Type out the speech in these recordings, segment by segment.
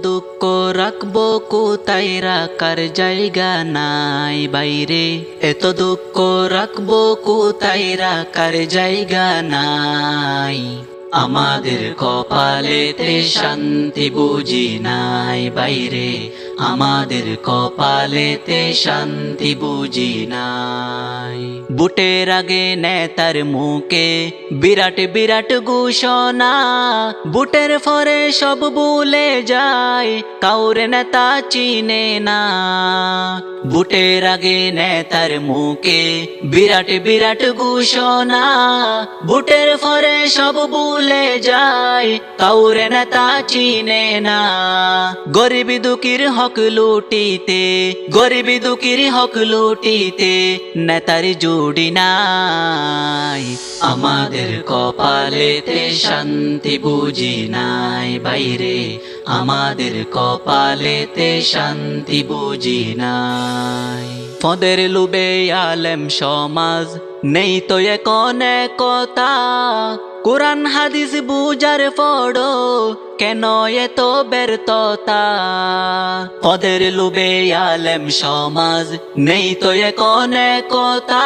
দুঃখ রাখবো কোথায় রাখার জায়গা নাই বাইরে, এত দুঃখ রাখবো কোথায় রাখার জায়গা নাই। আমাদের কপালেতে শান্তি বুঝি নাই বাইরে, আমাদের কপালেতে শান্তি বুঝি নাই। বুটের আগে নেতার মুখে বিরাট বিরাট ঘোষণা, বুটের ফরে সব ভুলে যায়, কাউরে নেতা চিনে না। বুটের আগে নেতার মুখে বিরাট বিরাট ঘোষণা, বুটের ফরে সব ভুলে যায়, কাউরে নেতা চিনে না। গরিবি দুঃখীর হক লুটিতে, গরিবি দুঃখীর হক লুটিতে নেতার জুড়ি নাই। আমাদের কপালেতে শান্তি বুঝি নাই বাইরে, আমাদের কপালেতে শান্তি বুঝি নাই। পদের লোভে আলেম সমাজ নেই তো এখন একতা, কোরআন হাদিস বুঝার পড়ো কেন এত ব্যর্থতা। পদের লোভে আলেম সমাজ নেই তো এখন একতা,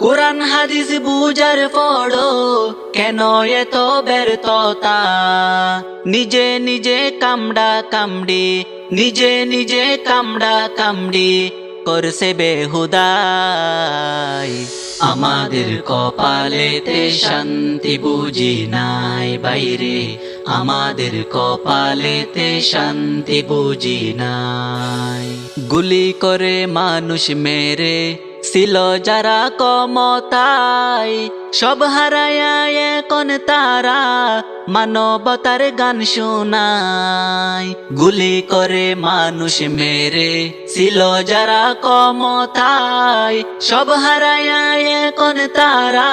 কোরআন হাদিস বুঝার পড়ো কেন এত ব্যর্থতা। নিজে নিজে কামড়া কামড়ি, নিজে নিজে কামড়া কামড়ি করছে বেহুদাই। আমাদের কপালেতে শান্তি বুঝি নাই বাইরে, আমাদের কপালেতে শান্তি বুঝি নাই। গুলি করে মানুষ মেরে ছিল যারা ক্ষমতায়, সব হারায়া এখন তারা মানবতার গান শোনায়। গুলি করে মানুষ মেরে ছিল যারা ক্ষমতায়, সব হারায়া এখন তারা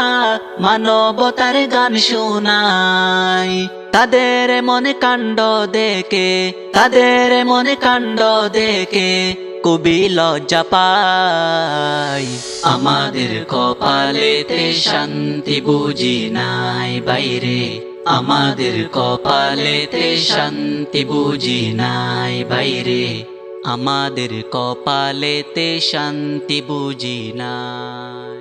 মানবতার গান শোনায়। তাদের মনে কাণ্ড দেখে, তাদের মনে কাণ্ড দেখে খুবই লজ্জা পাই। আমাদের কপালেতে শান্তি বুঝি নাই বাইরে, আমাদের কপালেতে শান্তি বুঝি নাই বাইরে, আমাদের কপালেতে শান্তি বুঝি নাই।